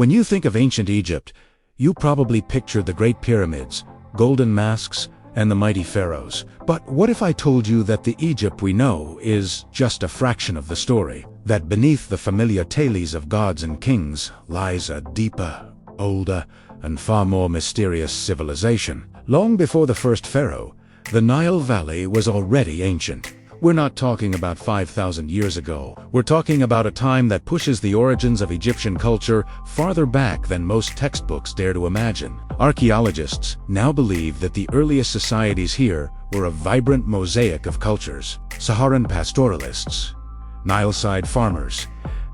When you think of ancient Egypt, you probably picture the Great Pyramids, golden masks, and the mighty pharaohs. But what if I told you that the Egypt we know is just a fraction of the story? That beneath the familiar tales of gods and kings lies a deeper, older, and far more mysterious civilization. Long before the first pharaoh, the Nile Valley was already ancient. We're not talking about 5,000 years ago. We're talking about a time that pushes the origins of Egyptian culture farther back than most textbooks dare to imagine. Archaeologists now believe that the earliest societies here were a vibrant mosaic of cultures. Saharan pastoralists, Nile-side farmers,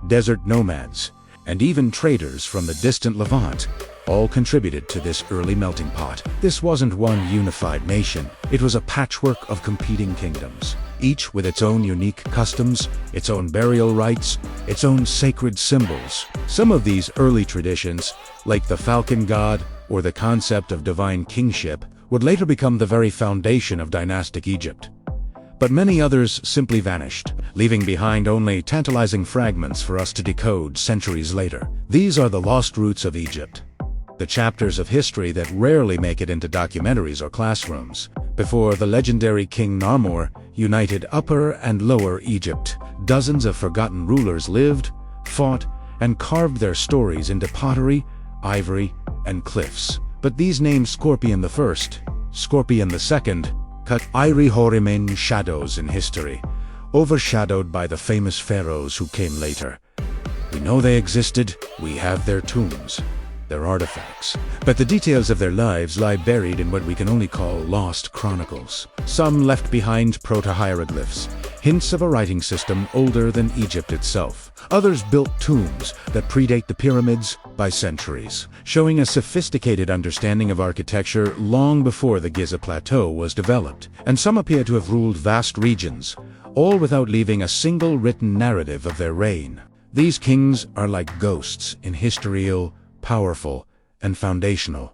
desert nomads, and even traders from the distant Levant all contributed to this early melting pot. This wasn't one unified nation. It was a patchwork of competing kingdoms, each with its own unique customs, its own burial rites, its own sacred symbols. Some of these early traditions, like the falcon god or the concept of divine kingship, would later become the very foundation of dynastic Egypt. But many others simply vanished, leaving behind only tantalizing fragments for us to decode centuries later. These are the lost roots of Egypt, the chapters of history that rarely make it into documentaries or classrooms. Before the legendary King Narmer united Upper and Lower Egypt, dozens of forgotten rulers lived, fought, and carved their stories into pottery, ivory, and cliffs. But these names Scorpion I, Scorpion II, cut eerie Horimen shadows in history, overshadowed by the famous pharaohs who came later. We know they existed, we have their tombs, their artifacts, but the details of their lives lie buried in what we can only call lost chronicles. Some left behind proto-hieroglyphs, hints of a writing system older than Egypt itself. Others built tombs that predate the pyramids by centuries, showing a sophisticated understanding of architecture long before the Giza Plateau was developed. And some appear to have ruled vast regions, all without leaving a single written narrative of their reign. These kings are like ghosts in history, powerful and foundational,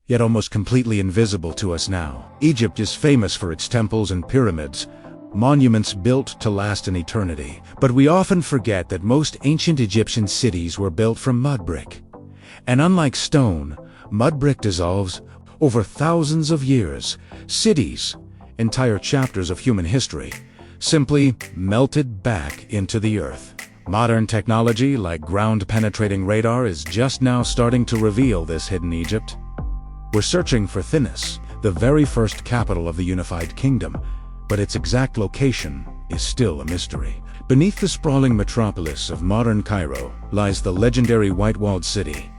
yet almost completely invisible to us now. Egypt is famous for its temples and pyramids, monuments built to last an eternity. But we often forget that most ancient Egyptian cities were built from mud brick. And unlike stone, mud brick dissolves over thousands of years. Cities, entire chapters of human history, simply melted back into the earth. Modern technology like ground-penetrating radar is just now starting to reveal this hidden Egypt. We're searching for Thinis, the very first capital of the unified kingdom, but its exact location is still a mystery. Beneath the sprawling metropolis of modern Cairo lies the legendary white-walled city,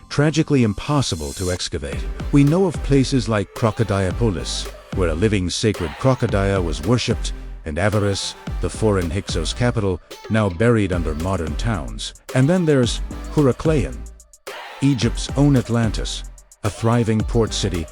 tragically impossible to excavate. We know of places like Crocodilopolis, where a living sacred crocodile was worshipped, and Avaris, the foreign Hyksos capital, now buried under modern towns. And then there's Heracleion, Egypt's own Atlantis, a thriving port city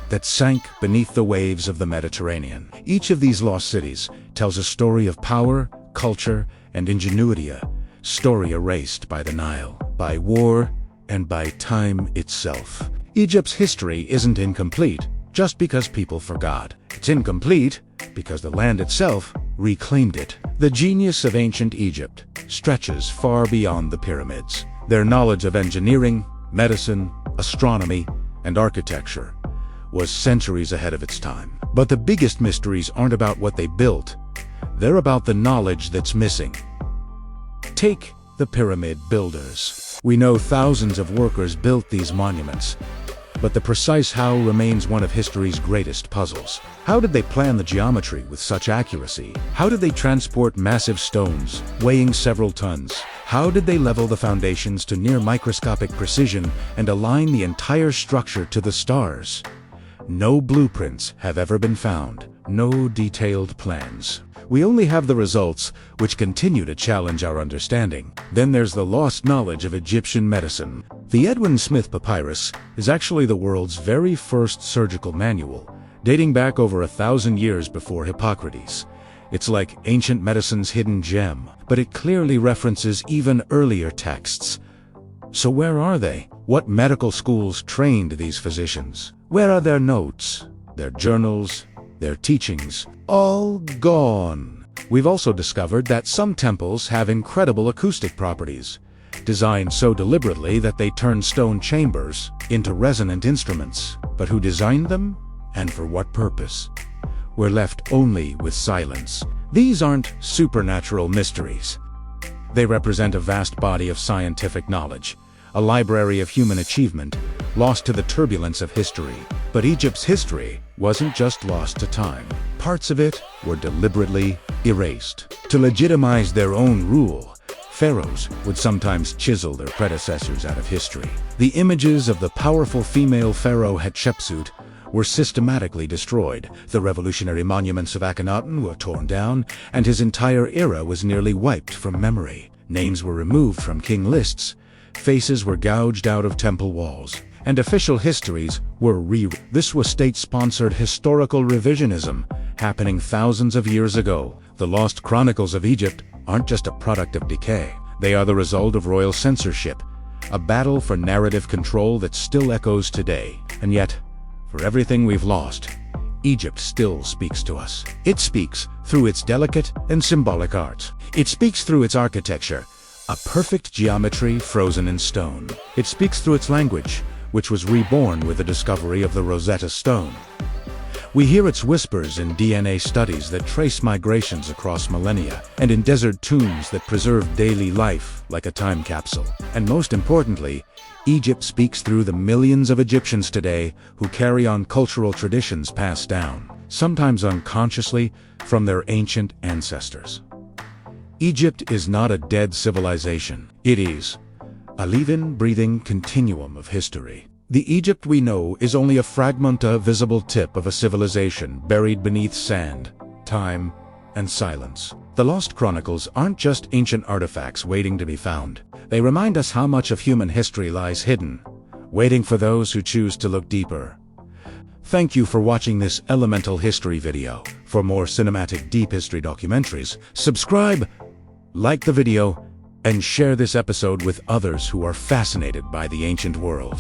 that sank beneath the waves of the Mediterranean. Each of these lost cities tells a story of power, culture, and ingenuity, a story erased by the Nile, by war, and by time itself. Egypt's history isn't incomplete just because people forgot. It's incomplete because the land itself reclaimed it. The genius of ancient Egypt stretches far beyond the pyramids. Their knowledge of engineering, medicine, astronomy, and architecture was centuries ahead of its time. But the biggest mysteries aren't about what they built, they're about the knowledge that's missing. Take the pyramid builders. We know thousands of workers built these monuments, but the precise how remains one of history's greatest puzzles. How did they plan the geometry with such accuracy? How did they transport massive stones, weighing several tons? How did they level the foundations to near microscopic precision and align the entire structure to the stars? No blueprints have ever been found, no detailed plans. We only have the results, which continue to challenge our understanding. Then there's the lost knowledge of Egyptian medicine. The Edwin Smith Papyrus is actually the world's very first surgical manual, dating back over 1,000 years before Hippocrates. It's like ancient medicine's hidden gem, but it clearly references even earlier texts. So where are they? What medical schools trained these physicians? Where are their notes, their journals, their teachings? All gone. We've also discovered that some temples have incredible acoustic properties. designed so deliberately that they turned stone chambers into resonant instruments. But who designed them? And for what purpose? We're left only with silence. These aren't supernatural mysteries. They represent a vast body of scientific knowledge, a library of human achievement, lost to the turbulence of history. But Egypt's history wasn't just lost to time. Parts of it were deliberately erased. To legitimize their own rule, pharaohs would sometimes chisel their predecessors out of history. The images of the powerful female pharaoh Hatshepsut were systematically destroyed. The revolutionary monuments of Akhenaten were torn down, and his entire era was nearly wiped from memory. Names were removed from king lists, faces were gouged out of temple walls, and official histories were rewritten. This was state-sponsored historical revisionism, happening thousands of years ago. The lost Chronicles of Egypt aren't just a product of decay. They are the result of royal censorship, a battle for narrative control that still echoes today. And yet, for everything we've lost, Egypt still speaks to us. It speaks through its delicate and symbolic arts. It speaks through its architecture, a perfect geometry frozen in stone. It speaks through its language, which was reborn with the discovery of the Rosetta Stone. We hear its whispers in DNA studies that trace migrations across millennia, and in desert tombs that preserve daily life like a time capsule. And most importantly, Egypt speaks through the millions of Egyptians today who carry on cultural traditions passed down, sometimes unconsciously, from their ancient ancestors. Egypt is not a dead civilization. It is a living, breathing continuum of history. The Egypt we know is only a fragment, a visible tip of a civilization buried beneath sand, time, and silence. The lost chronicles aren't just ancient artifacts waiting to be found. They remind us how much of human history lies hidden, waiting for those who choose to look deeper. Thank you for watching this elemental history video. For more cinematic deep history documentaries, subscribe, like the video, and share this episode with others who are fascinated by the ancient world.